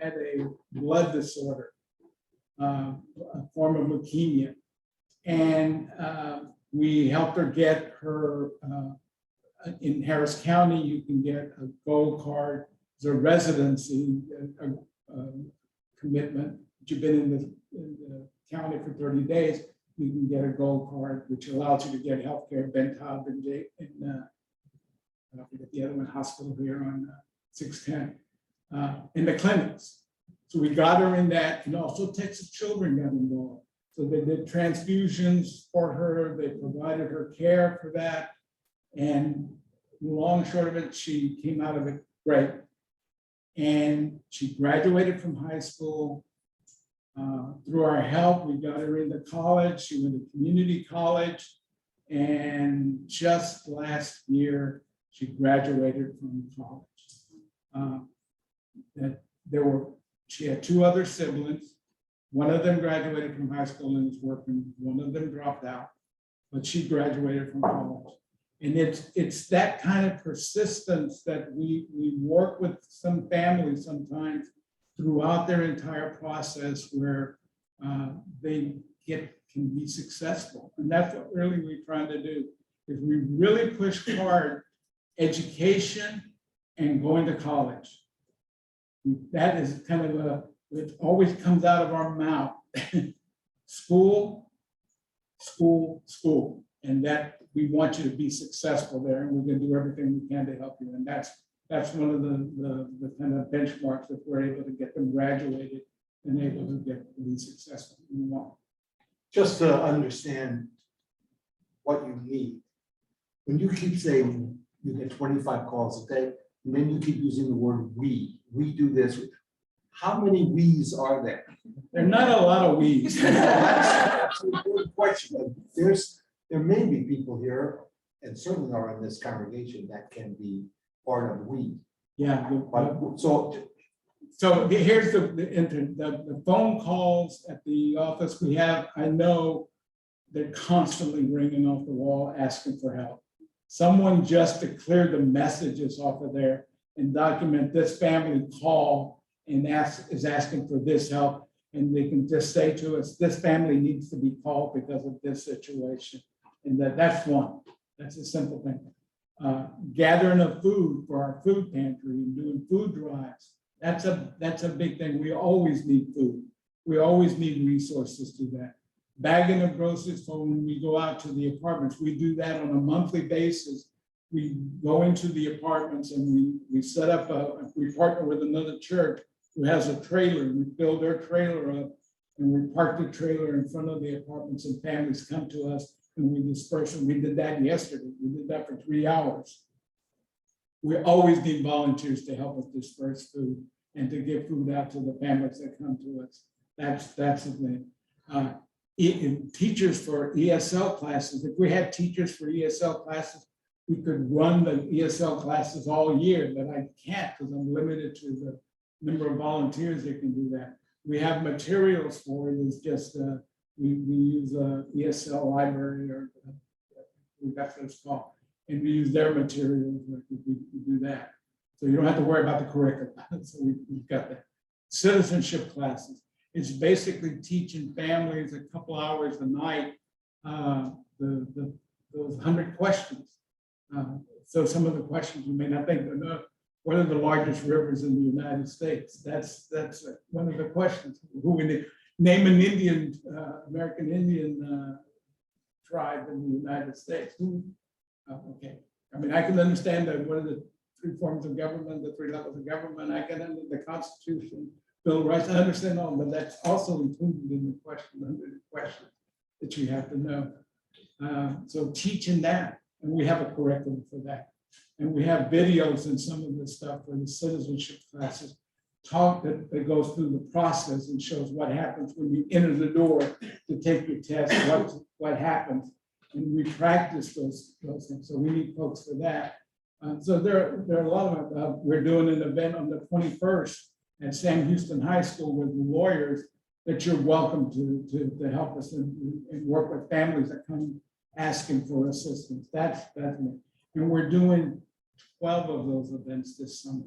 had a blood disorder, a form of leukemia. And we helped her get her, in Harris County, you can get a gold card, it's a residency commitment. You've been in the county for 30 days, you can get a gold card, which allows you to get healthcare, Bentab and I forget the other one, hospital here on 610, in the clinics. So we got her in that, and also Texas Children got involved. So they did transfusions for her, they provided her care for that. And long short of it, she came out of it great. And she graduated from high school. Through our help, we got her into college. She went to community college. And just last year, she graduated from college. She had 2 other siblings. One of them graduated from high school and is working. One of them dropped out, but she graduated from college. And it's that kind of persistence that we work with some families sometimes throughout their entire process, where they can be successful. And that's what really we're trying to do, is we really push hard education and going to college. That is kind of it always comes out of our mouth. School, school, school. And that we want you to be successful there, and we're going to do everything we can to help you. And that's one of the kind of benchmarks that we're able to get them graduated and able to be successful. Just to understand what you need, when you keep saying you get 25 calls a day, and then you keep using the word we do this, how many we's are there? There are not a lot of we's. That's an important question. There may be people here and certainly are in this congregation, that can be part of we. Yeah, But so here's the phone calls at the office we have, I know they're constantly ringing off the wall asking for help. Someone just to clear the messages off of there and document this family call and is asking for this help. And they can just say to us, this family needs to be called because of this situation. And that's one, that's a simple thing. Gathering of food for our food pantry and doing food drives. That's a big thing. We always need food. We always need resources to that. Bagging of groceries for when we go out to the apartments. We do that on a monthly basis. We go into the apartments and we set up we partner with another church who has a trailer, and we fill their trailer up and we park the trailer in front of the apartments and families come to us and we disperse them. We did that yesterday. We did that for 3 hours. We always need volunteers to help us disperse food and to get food out to the families that come to us. That's the thing. Teachers for ESL classes. If we had teachers for ESL classes, we could run the ESL classes all year, but I can't because I'm limited to the number of volunteers that can do that. We have materials for it. It's just we use ESL library or that's what it's called. And we use their materials, we do that. So you don't have to worry about the curriculum. So we've got that. Citizenship classes. It's basically teaching families a couple hours a night, those 100 questions. So some of the questions you may not think, what are the largest rivers in the United States? That's one of the questions. Who we need. Name an Indian, American Indian tribe in the United States. Who? Okay, I mean, I can understand that what are the 3 forms of government, the 3 levels of government. I can understand the Constitution, Bill of Rights. I understand all, but that's also included in the question, under the question that you have to know. So teaching that, and we have a curriculum for that. And we have videos and some of the stuff for the citizenship classes that goes through the process and shows what happens when you enter the door to take your test, what happens. And we practice those things. So we need folks for that. So there are a lot of, we're doing an event on the 21st at Sam Houston High School with the lawyers that you're welcome to help us and work with families that come asking for assistance. That's me. And we're doing 12 of those events this summer.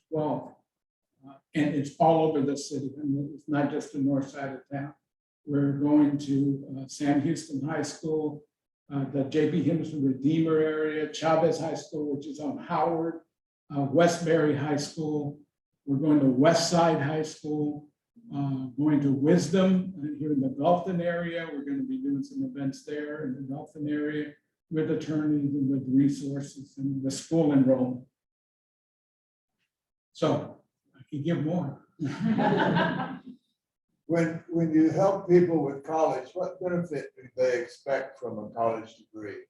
12. And it's all over the city. I mean, it's not just the north side of town. We're going to Sam Houston High School, the J.B. Henderson Redeemer area, Chavez High School, which is on Howard, Westbury High School. We're going to West Side High School, going to Wisdom here in the Gulfton area. We're going to be doing some events there in the Gulfton area with attorneys and with resources and the school enrollment. So I can give more. When you help people with college, what benefit do they expect from a college degree?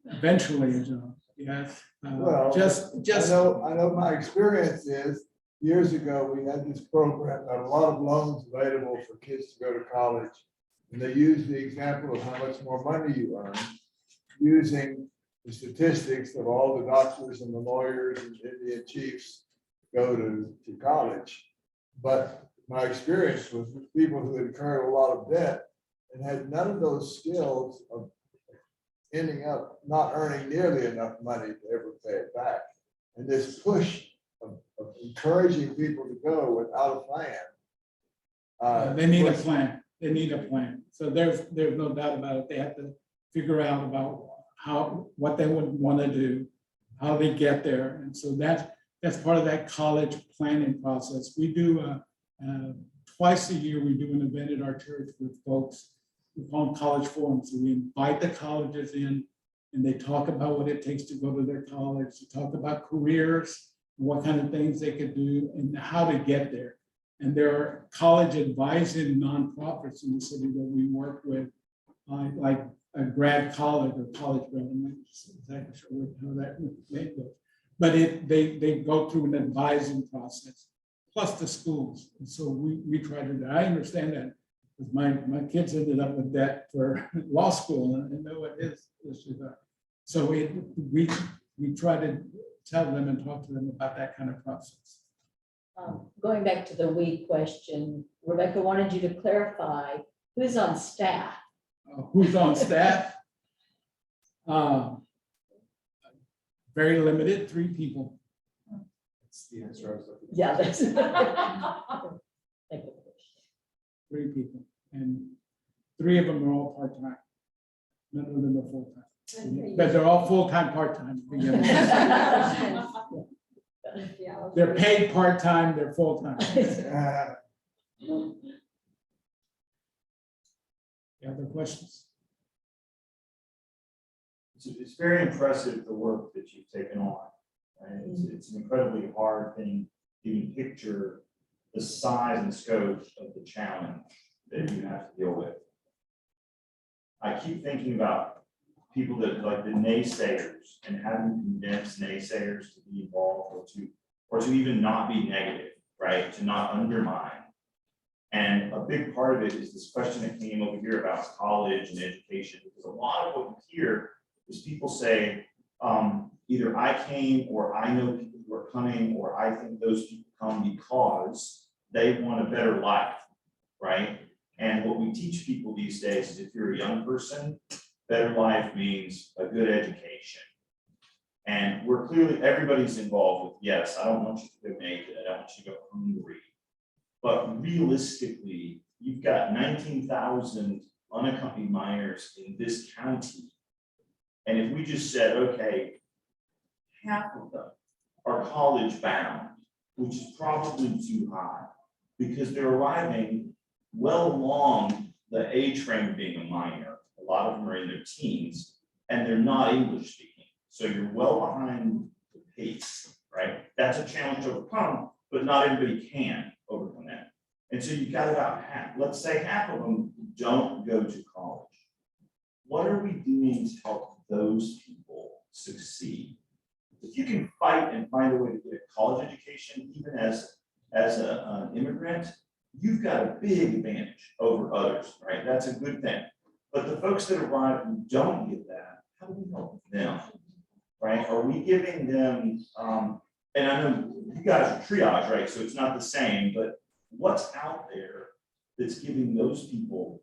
Eventually, a job, yes. Well, just I know my experience is, years ago, we had this program, that a lot of loans available for kids to go to college. And they used the example of how much more money you earn, using the statistics of all the doctors and the lawyers and Indian chiefs go to college. But my experience was with people who incurred a lot of debt and had none of those skills of ending up not earning nearly enough money to ever pay it back. And this push of encouraging people to go without a plan. they need a plan. They need a plan. So there's no doubt about it. They have to figure out about what they would want to do, how they get there. And so that's part of that college planning process. We do twice a year, we do an event at our church with folks. We call them college forums. So we invite the colleges in and they talk about what it takes to go to their college, to talk about careers, what kind of things they could do and how to get there. And there are college advising nonprofits in the city that we work with, like a grad college or college grad. I'm not exactly sure how that name goes. But they go through an advising process, plus the schools. And so we try to do that. I understand that. Because my kids ended up with debt for law school, and I know what his issues are. So we try to tell them and talk to them about that kind of process. Going back to the we question, Rebecca wanted you to clarify who's on staff. Who's on staff? Very limited, 3 people. That's the answer I was looking for. Yeah, that's. Thank you. 3 people, and 3 of them are all part-time. None of them are full-time, but they're all full-time, part-time. They're paid part-time, they're full-time. Other questions? It's very impressive, the work that you've taken on. Right? It's an incredibly hard thing to even picture the size and scope of the challenge that you have to deal with. I keep thinking about people that like the naysayers and having to convince naysayers to be involved or to even not be negative, right? To not undermine. And a big part of it is this question that came over here about college and education, because a lot of what you hear is people say, either I came or I know people who are coming, or I think those people come because they want a better life, right? And what we teach people these days is if you're a young person, better life means a good education. And we're clearly, everybody's involved with, yes, I don't want you to go naked, I don't want you to go hungry. But realistically, you've got 19,000 unaccompanied minors in this county. And if we just said, okay, half of them are college bound, which is probably too high, because they're arriving well along the age frame of being a minor. A lot of them are in their teens, and they're not English speaking. So you're well behind the pace, right? That's a challenge to overcome, but not everybody can overcome that. And so you've got about half, let's say half of them don't go to college. What are we doing to help those people succeed? If you can fight and find a way to get a college education, even as an immigrant, you've got a big advantage over others, right? That's a good thing. But the folks that arrive who don't get that, how do we help them, right? Are we giving them, and I know you guys are triage, right? So it's not the same, but what's out there that's giving those people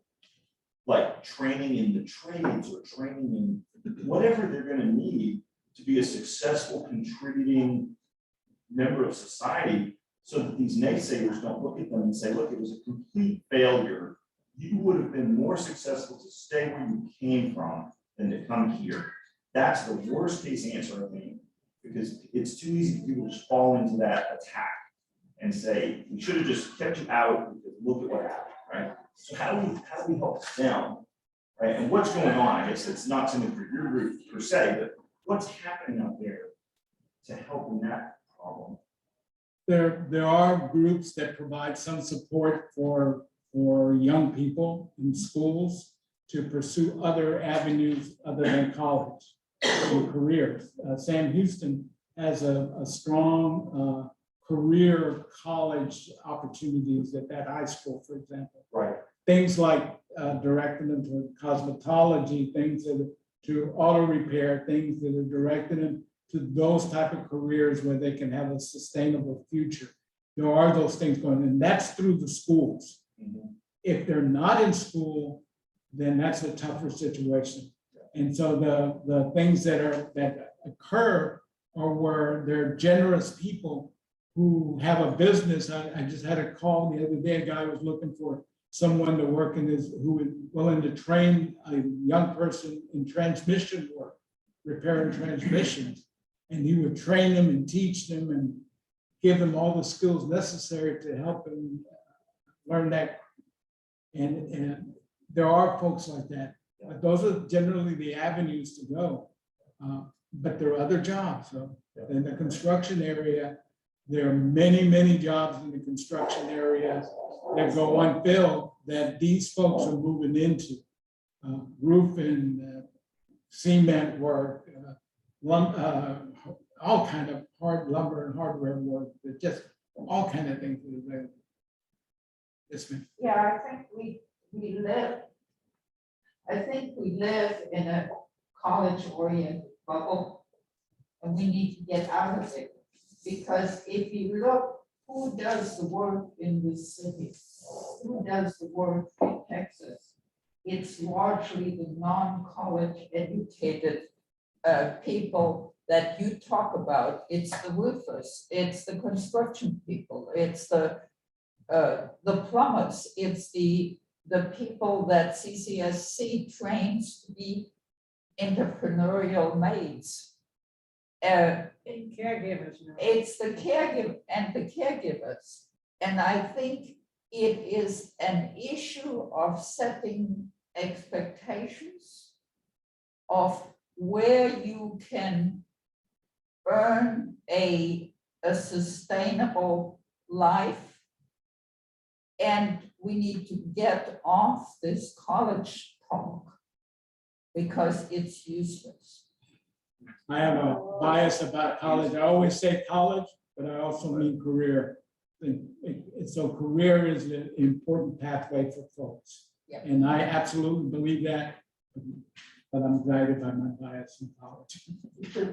like training in the trades or training in whatever they're going to need to be a successful contributing member of society, so that these naysayers don't look at them and say, look, it was a complete failure. You would have been more successful to stay where you came from than to come here. That's the worst case answer, I think, because it's too easy for people to just fall into that attack and say, we should have just kept you out because look at what happened, right? So how do we help them, right? And what's going on? I guess it's not something for your group per se, but what's happening out there to help in that problem? There are groups that provide some support for young people in schools to pursue other avenues other than college and careers. Sam Houston has a strong career college opportunities at that high school, for example. Right. Things like directing them to cosmetology, things that to auto repair, things that are directed them to those type of careers where they can have a sustainable future. There are those things going, and that's through the schools. Mm-hmm. If they're not in school, then that's a tougher situation. And so the things that occur are where there are generous people who have a business. I just had a call the other day, a guy was looking for someone to work in this, who was willing to train a young person in transmission work, repairing transmissions. And he would train them and teach them and give them all the skills necessary to help them learn that. And there are folks like that. But those are generally the avenues to go. But there are other jobs. So in the construction area, there are many, many jobs in the construction area that go unfilled that these folks are moving into. Roofing, cement work, all kind of hard lumber and hardware work, just all kind of things that are available. Yes, ma'am. Yeah, I think we we live, I think we live in a college-oriented bubble, and we need to get out of it. Because if you look, who does the work in the city? Who does the work in Texas? It's largely the non-college educated people that you talk about. It's the roofers, it's the construction people, it's the plumbers, it's the people that CCSC trains to be entrepreneurial maids. Caregivers. It's the caregiver and the caregivers. And I think it is an issue of setting expectations of where you can earn a sustainable life. And we need to get off this college talk because it's useless. I have a bias about college. I always say college, but I also mean career. So career is an important pathway for folks. Yeah. And I absolutely believe that, but I'm guided by my bias in college.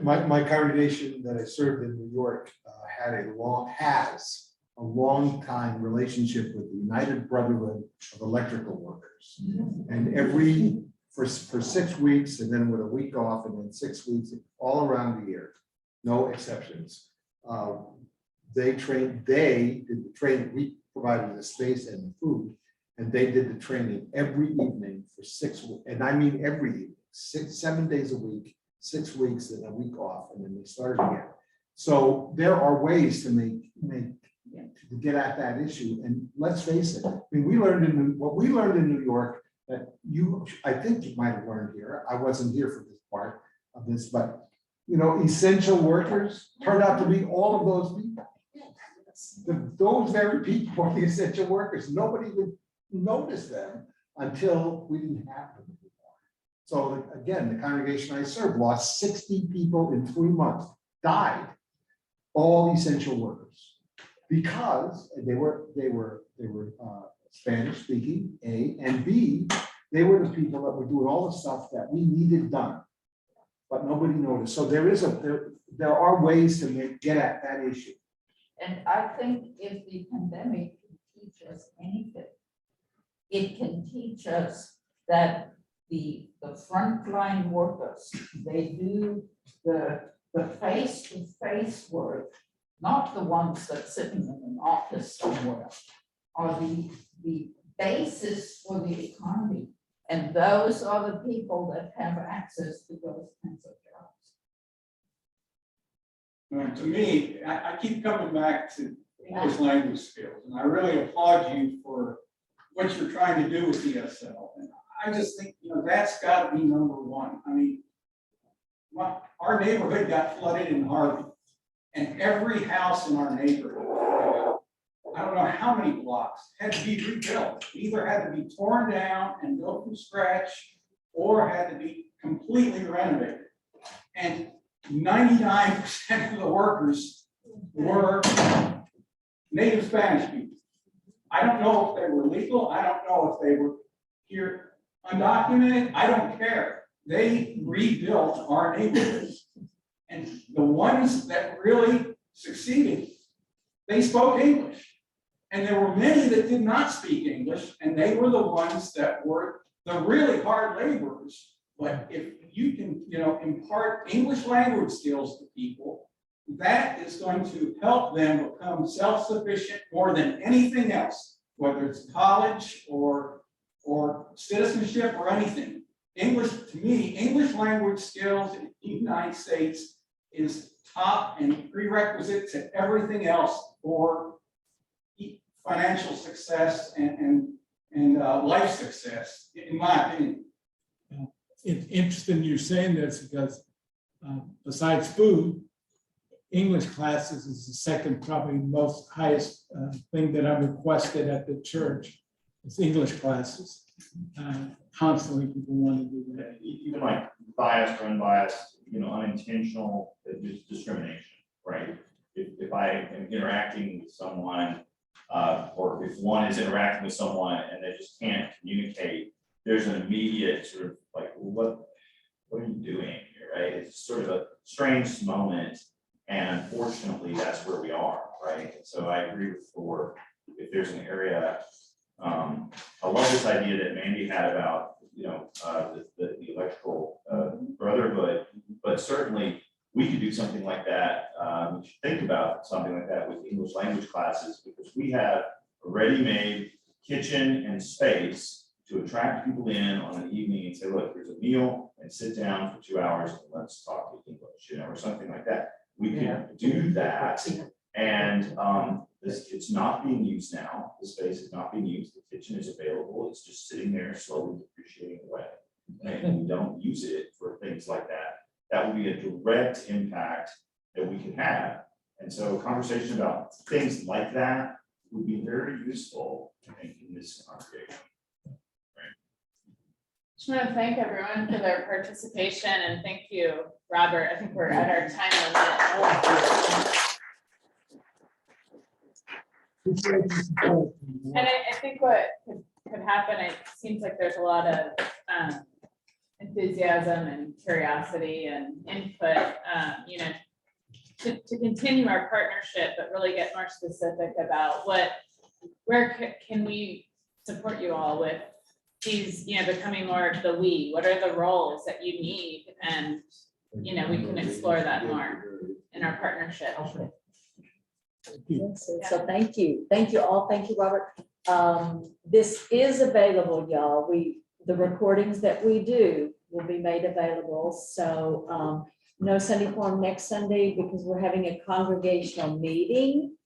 My congregation that I served in New York has a long time relationship with the United Brotherhood of Electrical Workers. And for 6 weeks, and then with a week off, and then 6 weeks, all around the year, no exceptions. They did the training, we provided the space and the food, and they did the training every evening for 6 weeks, and I mean every evening, 7 days a week, 6 weeks, and a week off, and then they started again. So there are ways to to get at that issue, and let's face it, I mean, what we learned in New York that I think you might have learned here. I wasn't here for this part of this, but essential workers turned out to be all of those people. Those very people are the essential workers. Nobody would notice them until we didn't have them anymore. So again, the congregation I served lost 60 people in 3 months, died, all essential workers, because they were Spanish speaking, A, and B, they were the people that were doing all the stuff that we needed done, but nobody noticed. So there are ways to get at that issue. And I think if the pandemic can teach us anything, it can teach us that the frontline workers, they do the face-to-face work, not the ones that sitting in an office somewhere, are the basis for the economy. And those are the people that have access to those kinds of jobs. To me, I keep coming back to English language skills, and I really applaud you for what you're trying to do with ESL. And I just think, that's got to be number one. I mean, our neighborhood got flooded in Harvey, and every house in our neighborhood, I don't know how many blocks, had to be rebuilt. Either had to be torn down and built from scratch, or had to be completely renovated. And 99% of the workers were native Spanish people. I don't know if they were legal. I don't know if they were here undocumented. I don't care. They rebuilt our neighborhoods. And the ones that really succeeded, they spoke English. And there were many that did not speak English, and they were the ones that were the really hard laborers. But if you can, impart English language skills to people, that is going to help them become self-sufficient more than anything else, whether it's college or citizenship or anything. English, to me, English language skills in the United States is top and prerequisite to everything else for financial success and life success, in my opinion. It's interesting you're saying this because besides food, English classes is the second probably most highest thing that I've requested at the church. It's English classes. Constantly people want to do that. Even like biased or unbiased, unintentional discrimination, right? If I am interacting with someone or if one is interacting with someone and they just can't communicate, there's an immediate sort of like, what are you doing here, right? It's sort of a strange moment, and unfortunately, that's where we are, right? And so I agree with Thor, if there's an area, I love this idea that Mandy had about, the electrical brotherhood, but certainly we could do something like that. We should think about something like that with English language classes, because we have a ready-made kitchen and space to attract people in on an evening and say, look, here's a meal, and sit down for 2 hours and let's talk English, or something like that. We could do that. And it's not being used now. The space is not being used. The kitchen is available. It's just sitting there slowly depreciating away. And we don't use it for things like that. That would be a direct impact that we can have. And so a conversation about things like that would be very useful, I think, in this congregation. Just want to thank everyone for their participation, and thank you, Robert. I think we're at our time limit. And I think what could happen, it seems like there's a lot of enthusiasm and curiosity and input, to continue our partnership, but really get more specific about where can we support you all with these, becoming more of the we. What are the roles that you need? And, we can explore that more in our partnership. So thank you. Thank you all. Thank you, Robert. This is available, y'all. The recordings that we do will be made available. So no Sunday forum next Sunday because we're having a congregational meeting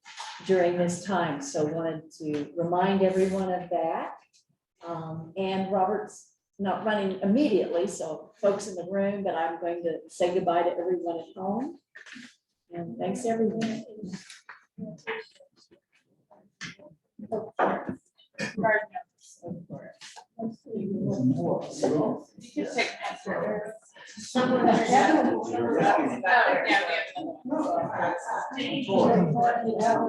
during this time. So wanted to remind everyone of that. And Robert's not running immediately, so folks in the room, but I'm going to say goodbye to everyone at home. And thanks, everyone. You can take after. Someone has Oh, yeah, we have.